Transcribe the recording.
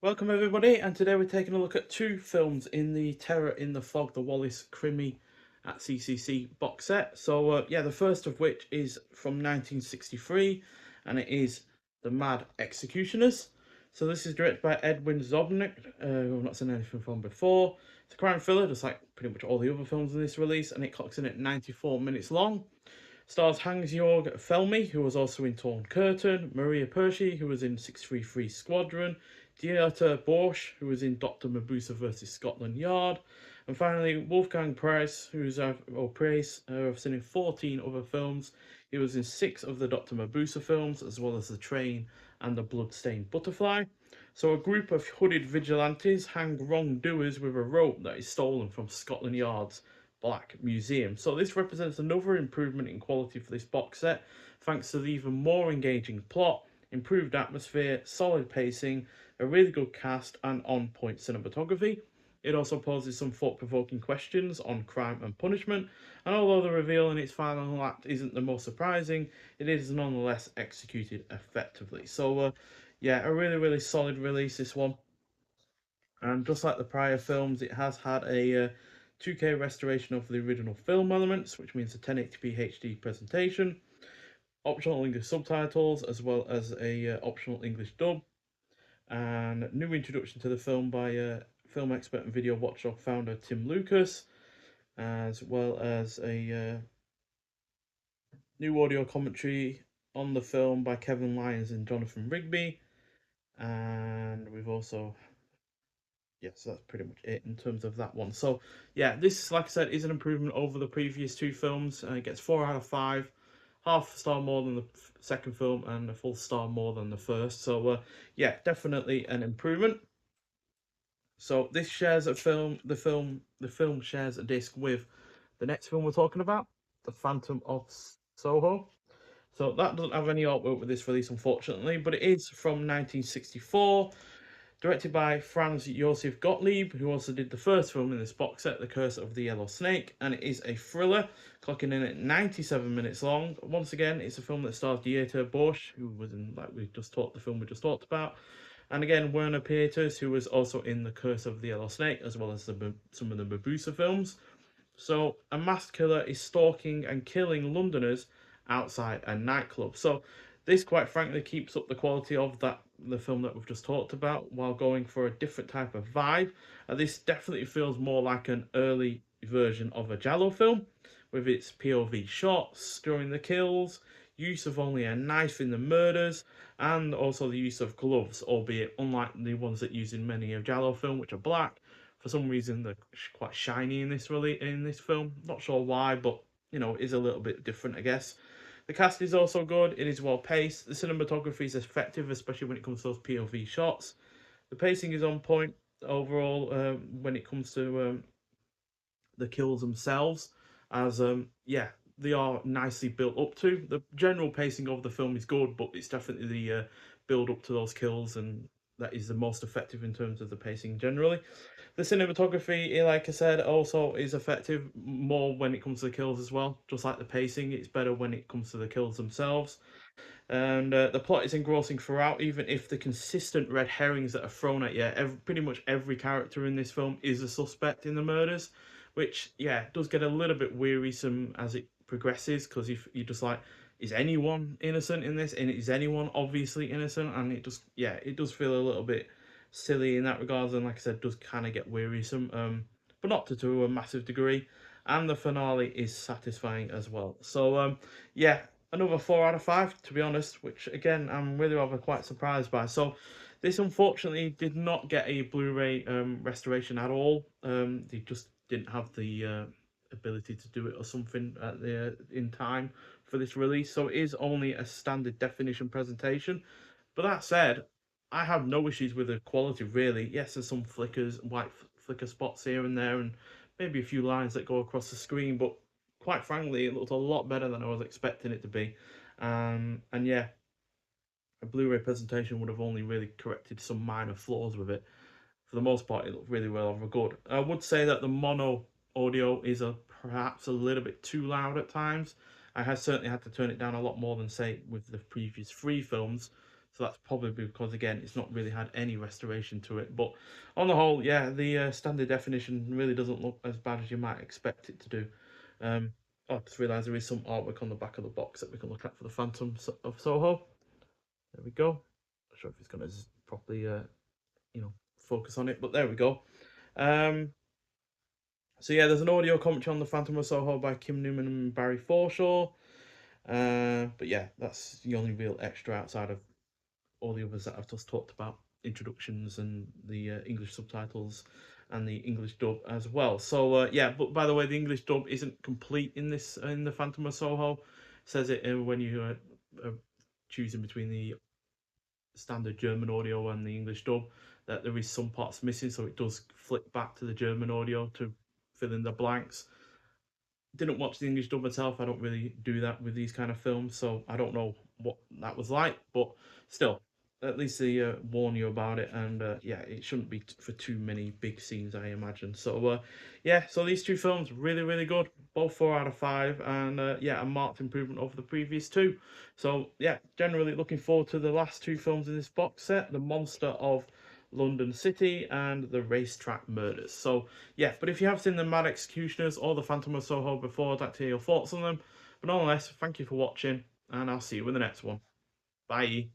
Welcome everybody, and today we're taking a look at two films in the Terror in the Fog, the Wallace Krimi at CCC box set. So yeah, the first of which is from 1963, and it is The Mad Executioners. So this is directed by Edwin Zobnik, who I've not seen anything from before. It's a crime thriller, just like pretty much all the other films in this release, and it clocks in at 94 minutes long. Stars Hans-Georg Felmy, who was also in Torn Curtain, Maria Pershi, who was in 633 Squadron, Dieter Borsch, who was in Dr. Mabuse vs. Scotland Yard, and finally Wolfgang Price, I've seen in 14 other films. He was in 6 of the Dr. Mabuse films, as well as The Train and The Bloodstained Butterfly. So a group of hooded vigilantes hang wrongdoers with a rope that is stolen from Scotland Yard's Black Museum. So this represents another improvement in quality for this box set, thanks to the even more engaging plot, improved atmosphere, solid pacing, a really good cast, and on-point cinematography. It also poses some thought-provoking questions on crime and punishment, and although the reveal in its final act isn't the most surprising, it is nonetheless executed effectively. So yeah, a really solid release, this one. And just like the prior films, it has had a 2K restoration of the original film elements, which means a 1080p HD presentation, optional English subtitles, as well as a optional English dub, and new introduction to the film by film expert and video watchdog founder Tim Lucas, as well as a new audio commentary on the film by Kevin Lyons and Jonathan Rigby. And we've also so that's pretty much it in terms of that one. So yeah, this, like I said, is an improvement over the previous two films. It gets 4 out of 5, half a star more than the second film and a full star more than the first. So yeah, definitely an improvement. So this shares a film. The film shares a disc with the next film we're talking about, The Phantom of Soho. So that doesn't have any artwork with this release, unfortunately, but it is from 1964. Directed by Franz Josef Gottlieb, who also did the first film in this box set, The Curse of the Yellow Snake, and it is a thriller, clocking in at 97 minutes long. Once again, it's a film that stars Dieter Borsch, who was in, the film we just talked about, and again, Werner Peters, who was also in The Curse of the Yellow Snake, as well as some of the Mabuse films. So, a masked killer is stalking and killing Londoners outside a nightclub. So, this quite frankly keeps up the quality of the film that we've just talked about, while going for a different type of vibe. This definitely feels more like an early version of a Giallo film, with its POV shots during the kills, use of only a knife in the murders, and also the use of gloves, albeit unlike the ones that use in many of Giallo film, which are black. For some reason, they're quite shiny in this film. Not sure why, but you know, it is a little bit different, I guess. The cast is also good. It is well paced. The cinematography is effective, especially when it comes to those POV shots. The pacing is on point overall when it comes to the kills themselves, as yeah, they are nicely built up to. The general pacing of the film is good, but it's definitely the build up to those kills, and that is the most effective in terms of the pacing generally. The cinematography, like I said, also is effective more when it comes to the kills as well. Just like the pacing, it's better when it comes to the kills themselves. And the plot is engrossing throughout, even if the consistent red herrings that are thrown at you. Pretty much every character in this film is a suspect in the murders, which, yeah, does get a little bit wearisome as it progresses, because if you're just like, is anyone innocent in this? And is anyone obviously innocent? And it does feel a little bit silly in that regard, and like I said, does kind of get wearisome, but not to a massive degree. And the finale is satisfying as well. So yeah, another 4 out of 5, to be honest, which again I'm really rather quite surprised by. So this unfortunately did not get a Blu-ray restoration at all. They just didn't have the ability to do it or something at the in time for this release, so it is only a standard definition presentation. But that said, I have no issues with the quality really. Yes, there's some white flicker spots here and there, and maybe a few lines that go across the screen, but quite frankly, it looked a lot better than I was expecting it to be. And yeah, a Blu-ray presentation would have only really corrected some minor flaws with it. For the most part, it looked really well over good. I would say that the mono audio is perhaps a little bit too loud at times. I have certainly had to turn it down a lot more than, say, with the previous 3 films. So that's probably because, again, it's not really had any restoration to it. But on the whole, yeah, the standard definition really doesn't look as bad as you might expect it to do. Um, I just realised there is some artwork on the back of the box that we can look at for the Phantom of Soho. There we go. Not sure if it's going to properly, focus on it, but there we go. So yeah, there's an audio commentary on the Phantom of Soho by Kim Newman and Barry Forshaw. But yeah, that's the only real extra outside of all the others that I've just talked about, introductions and the English subtitles and the English dub as well. So yeah, but by the way, the English dub isn't complete in this in the Phantom of Soho. It says it when you choosing between the standard German audio and the English dub, that there is some parts missing, so it does flick back to the German audio to fill in the blanks. Didn't watch the English dub myself. I don't really do that with these kind of films, so I don't know what that was like. But still, at least they warn you about it, and yeah, it shouldn't be for too many big scenes, I imagine. So yeah, so these two films really, really good. Both 4 out of 5, and yeah, a marked improvement over the previous two. So yeah, generally looking forward to the last two films in this box set: The Monster of London City and The Racetrack Murders. So yeah, but if you have seen The Mad Executioners or The Phantom of Soho before, I'd like to hear your thoughts on them. But nonetheless, thank you for watching, and I'll see you in the next one. Bye.